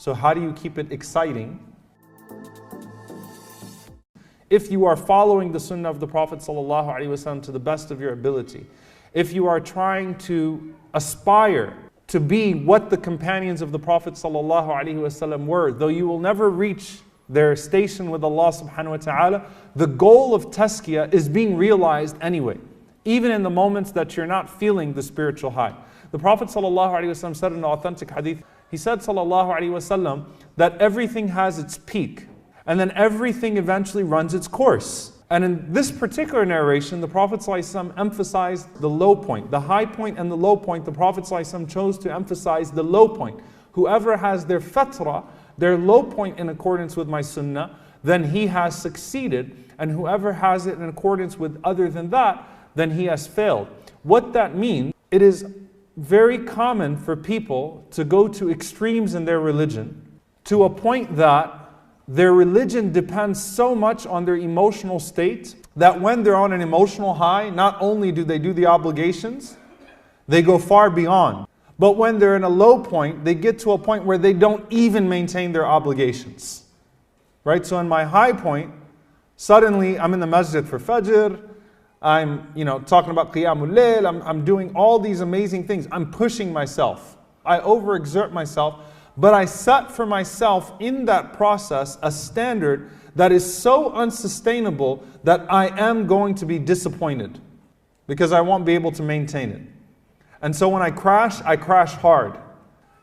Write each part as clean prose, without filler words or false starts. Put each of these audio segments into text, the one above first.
So how do you keep it exciting? If you are following the sunnah of the Prophet ﷺ to the best of your ability, if you are trying to aspire to be what the companions of the Prophet ﷺ were, though you will never reach their station with Allah subhanahu wa ta'ala, the goal of tazkiyah is being realized anyway, even in the moments that you're not feeling the spiritual high. The Prophet ﷺ said in an authentic hadith, he said ﷺ that everything has its peak, and then everything eventually runs its course. And in this particular narration, the Prophet ﷺ emphasized the low point. The high point and the low point, the Prophet ﷺ chose to emphasize the low point. Whoever has their fatra, their low point in accordance with my sunnah, then he has succeeded. And whoever has it in accordance with other than that, then he has failed. What that means, it is very common for people to go to extremes in their religion, to a point that their religion depends so much on their emotional state that when they're on an emotional high, not only do they do the obligations, they go far beyond. But when they're in a low point, they get to a point where they don't even maintain their obligations. Right? So in my high point, suddenly I'm in the masjid for Fajr, I'm talking about Qiyamul Layl, I'm doing all these amazing things. I'm pushing myself. I overexert myself. But I set for myself in that process a standard that is so unsustainable that I am going to be disappointed because I won't be able to maintain it. And so when I crash hard.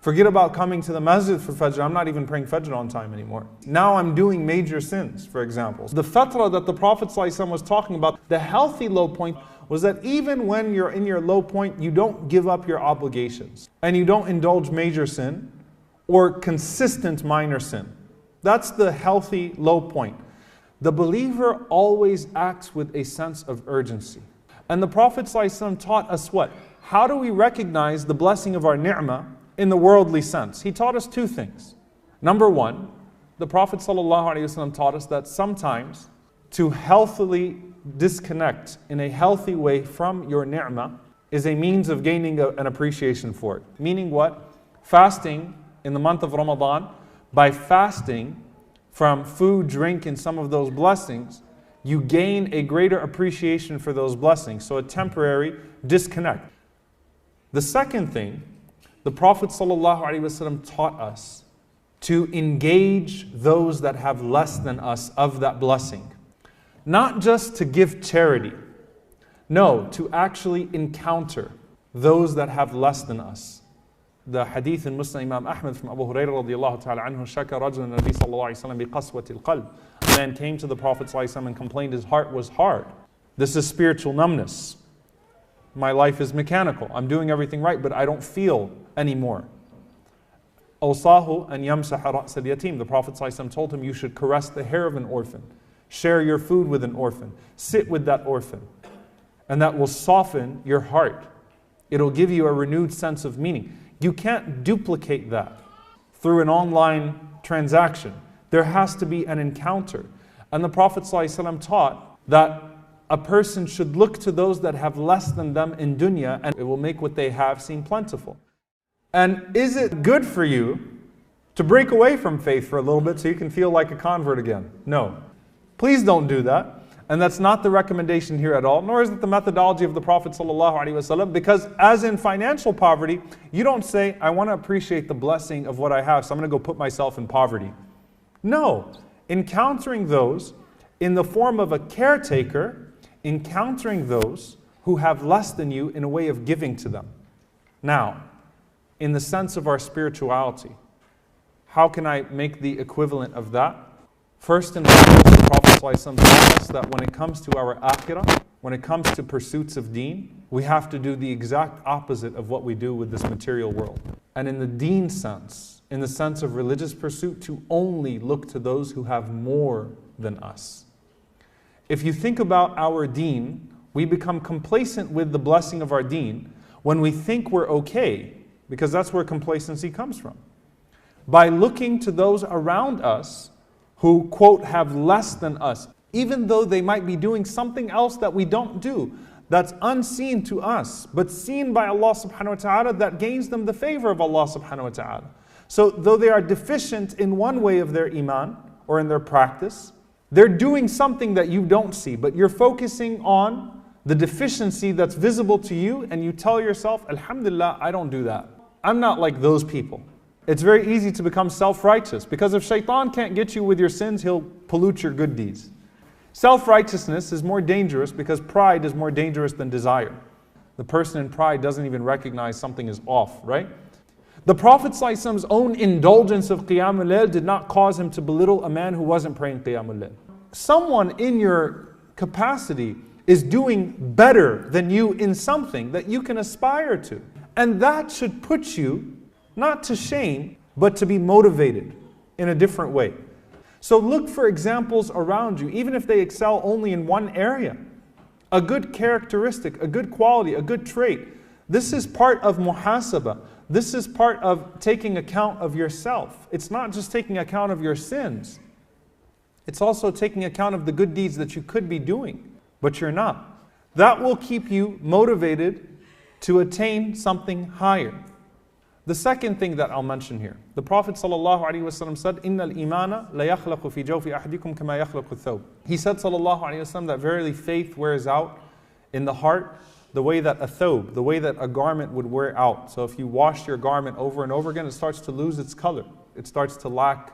Forget about coming to the masjid for Fajr. I'm not even praying Fajr on time anymore. Now I'm doing major sins, for example. The fatra that the Prophet ﷺ was talking about, the healthy low point, was that even when you're in your low point, you don't give up your obligations and you don't indulge major sin or consistent minor sin. That's the healthy low point. The believer always acts with a sense of urgency. And the Prophet ﷺ taught us what? How do we recognize the blessing of our ni'mah in the worldly sense? He taught us two things. Number one, the Prophet ﷺ taught us that sometimes to healthily disconnect in a healthy way from your ni'mah is a means of gaining an appreciation for it. Meaning what? Fasting in the month of Ramadan, by fasting from food, drink, and some of those blessings, you gain a greater appreciation for those blessings. So a temporary disconnect. The second thing, the Prophet ﷺ taught us to engage those that have less than us of that blessing. Not just to give charity. No, to actually encounter those that have less than us. The hadith in Muslim Imam Ahmad from Abu Hurairah radiyallahu ta'ala anhu, shaka rajul nabi sallallahu alayhi wa sallam bi qaswati al-qalb. A man came to the Prophet ﷺ and complained his heart was hard. This is spiritual numbness. My life is mechanical. I'm doing everything right, but I don't feel anymore. Awsahu an yamsaha ra's al-yatim. The Prophet ﷺ told him you should caress the hair of an orphan. Share your food with an orphan. Sit with that orphan. And that will soften your heart. It'll give you a renewed sense of meaning. You can't duplicate that through an online transaction. There has to be an encounter. And the Prophet ﷺ taught that a person should look to those that have less than them in dunya, and it will make what they have seem plentiful. And is it good for you to break away from faith for a little bit so you can feel like a convert again? No. Please don't do that. And that's not the recommendation here at all, nor is it the methodology of the Prophet ﷺ, because as in financial poverty, you don't say, I want to appreciate the blessing of what I have, so I'm going to go put myself in poverty. No. Encountering those in the form of a caretaker, encountering those who have less than you in a way of giving to them. Now, in the sense of our spirituality, how can I make the equivalent of that? First and foremost, the Prophet ﷺ taught us that when it comes to our akhirah, when it comes to pursuits of deen, we have to do the exact opposite of what we do with this material world. And in the deen sense, in the sense of religious pursuit, to only look to those who have more than us. If you think about our deen, we become complacent with the blessing of our deen when we think we're okay, because that's where complacency comes from. By looking to those around us who, quote, have less than us, even though they might be doing something else that we don't do, that's unseen to us, but seen by Allah subhanahu wa ta'ala, that gains them the favor of Allah subhanahu wa ta'ala. So though they are deficient in one way of their iman or in their practice, they're doing something that you don't see, but you're focusing on the deficiency that's visible to you, and you tell yourself, Alhamdulillah, I don't do that. I'm not like those people. It's very easy to become self-righteous, because if shaitan can't get you with your sins, he'll pollute your good deeds. Self-righteousness is more dangerous because pride is more dangerous than desire. The person in pride doesn't even recognize something is off, right? The Prophet ﷺ's own indulgence of Qiyamul Layl did not cause him to belittle a man who wasn't praying Qiyamul Layl. Someone in your capacity is doing better than you in something that you can aspire to. And that should put you, not to shame, but to be motivated in a different way. So look for examples around you, even if they excel only in one area. A good characteristic, a good quality, a good trait. This is part of muhasabah. This is part of taking account of yourself. It's not just taking account of your sins. It's also taking account of the good deeds that you could be doing, but you're not. That will keep you motivated to attain something higher. The second thing that I'll mention here, the Prophet ﷺ said, "Inna al-imana la yakhlaqu fi jawfi ahadikum kama yakhlaqu ath-thawb." He said, ﷺ, that verily faith wears out in the heart the way that a thobe, the way that a garment would wear out. So if you wash your garment over and over again, it starts to lose its color. It starts to lack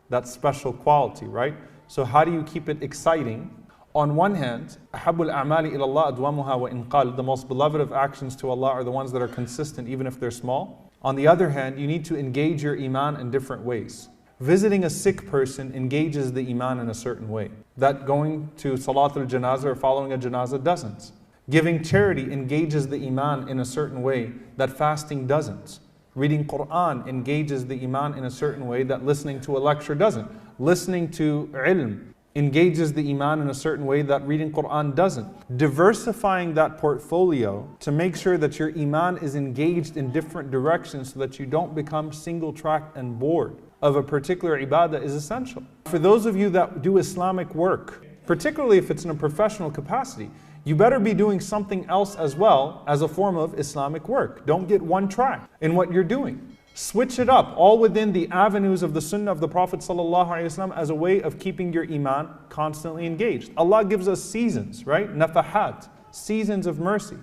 that special quality, right? So how do you keep it exciting? On one hand, أَحَبُّ الْأَعْمَالِ إِلَى اللَّهِ أَدْوَمُهَا وَإِنْ قَالَ. The most beloved of actions to Allah are the ones that are consistent, even if they're small. On the other hand, you need to engage your iman in different ways. Visiting a sick person engages the iman in a certain way that going to Salatul Janazah or following a Janazah doesn't. Giving charity engages the iman in a certain way that fasting doesn't. Reading Quran engages the iman in a certain way that listening to a lecture doesn't. Listening to ilm engages the iman in a certain way that reading Quran doesn't. Diversifying that portfolio to make sure that your iman is engaged in different directions so that you don't become single-tracked and bored of a particular ibadah is essential. For those of you that do Islamic work, particularly if it's in a professional capacity, you better be doing something else as well as a form of Islamic work. Don't get one track in what you're doing. Switch it up, all within the avenues of the sunnah of the Prophet ﷺ as a way of keeping your iman constantly engaged. Allah gives us seasons, right? Nafahat, seasons of mercy,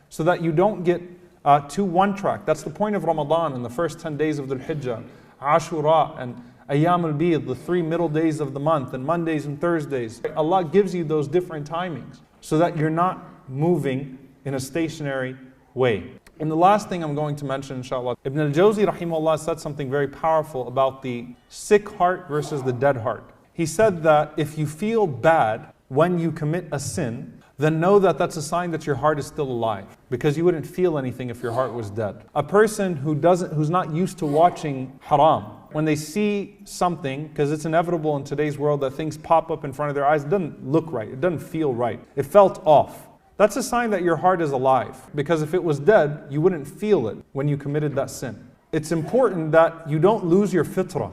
so that you don't get too one track. That's the point of Ramadan and the first 10 days of Dhul Hijjah, Ashura and Ayyam al-Bid, the 3 middle days of the month, and Mondays and Thursdays. Allah gives you those different timings so that you're not moving in a stationary way. And the last thing I'm going to mention, inshallah, Ibn al-Jawzi rahimahullah said something very powerful about the sick heart versus the dead heart. He said that if you feel bad when you commit a sin, then know that that's a sign that your heart is still alive, because you wouldn't feel anything if your heart was dead. A person who's not used to watching haram, when they see something, because it's inevitable in today's world that things pop up in front of their eyes, it doesn't look right, it doesn't feel right, it felt off. That's a sign that your heart is alive, because if it was dead, you wouldn't feel it when you committed that sin. It's important that you don't lose your fitrah,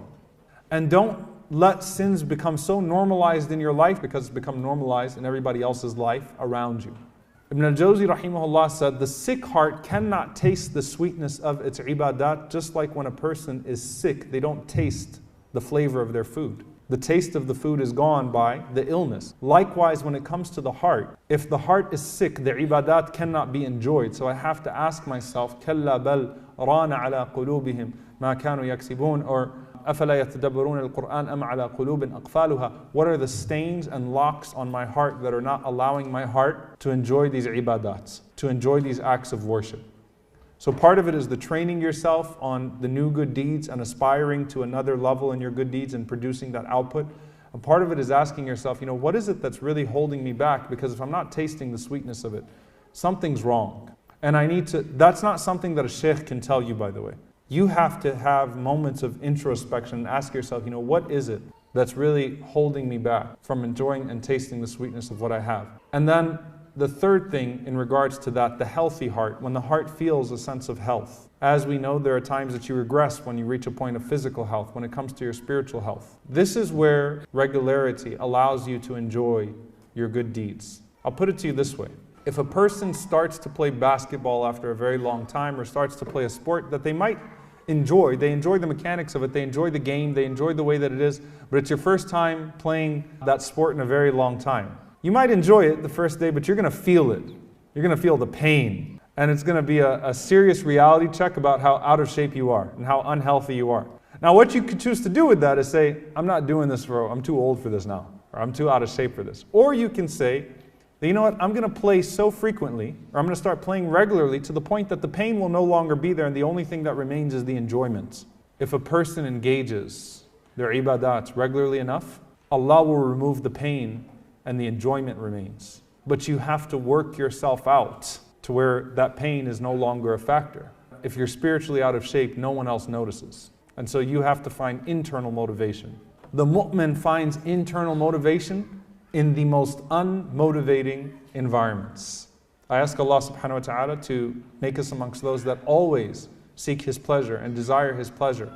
and don't let sins become so normalized in your life because it's become normalized in everybody else's life around you. Ibn al-Jawzi rahimahullah said, the sick heart cannot taste the sweetness of its ibadat, just like when a person is sick, they don't taste the flavor of their food. The taste of the food is gone by the illness. Likewise, when it comes to the heart, if the heart is sick, the ibadat cannot be enjoyed. So I have to ask myself, كَلَّا بَلْ رَانَ عَلَىٰ قُلُوبِهِمْ مَا كَانُوا يَكْسِبُونَ, or أَفَلَا يَتَدَبَّرُونَ الْقُرْآنَ أَمْ عَلَىٰ قُلُوبٍ أَقْفَالُهَا. What are the stains and locks on my heart that are not allowing my heart to enjoy these ibadats, to enjoy these acts of worship? So part of it is the training yourself on the new good deeds and aspiring to another level in your good deeds and producing that output. And part of it is asking yourself, what is it that's really holding me back? Because if I'm not tasting the sweetness of it, something's wrong. And that's not something that a sheikh can tell you, by the way. You have to have moments of introspection and ask yourself, what is it that's really holding me back from enjoying and tasting the sweetness of what I have? And then the third thing in regards to that, the healthy heart, when the heart feels a sense of health. As we know, there are times that you regress when you reach a point of physical health, when it comes to your spiritual health. This is where regularity allows you to enjoy your good deeds. I'll put it to you this way. If a person starts to play basketball after a very long time, or starts to play a sport that they might enjoy. They enjoy the mechanics of it, they enjoy the game, they enjoy the way that it is, but it's your first time playing that sport in a very long time. You might enjoy it the first day, but you're going to feel it. You're going to feel the pain. And it's going to be a serious reality check about how out of shape you are and how unhealthy you are. Now what you could choose to do with that is say, I'm not doing this I'm too old for this now, or I'm too out of shape for this. Or you can say, you know what, I'm going to play so frequently, or I'm going to start playing regularly to the point that the pain will no longer be there and the only thing that remains is the enjoyment. If a person engages their ibadat regularly enough, Allah will remove the pain and the enjoyment remains. But you have to work yourself out to where that pain is no longer a factor. If you're spiritually out of shape, no one else notices. And so you have to find internal motivation. The mu'min finds internal motivation in the most unmotivating environments. I ask Allah subhanahu wa ta'ala to make us amongst those that always seek His pleasure and desire His pleasure,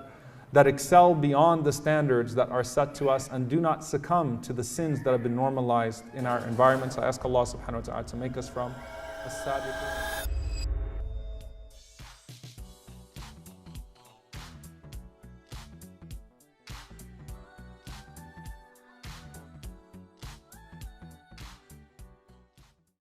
that excel beyond the standards that are set to us and do not succumb to the sins that have been normalized in our environments. I ask Allah subhanahu wa ta'ala to make us from as-sadiqun.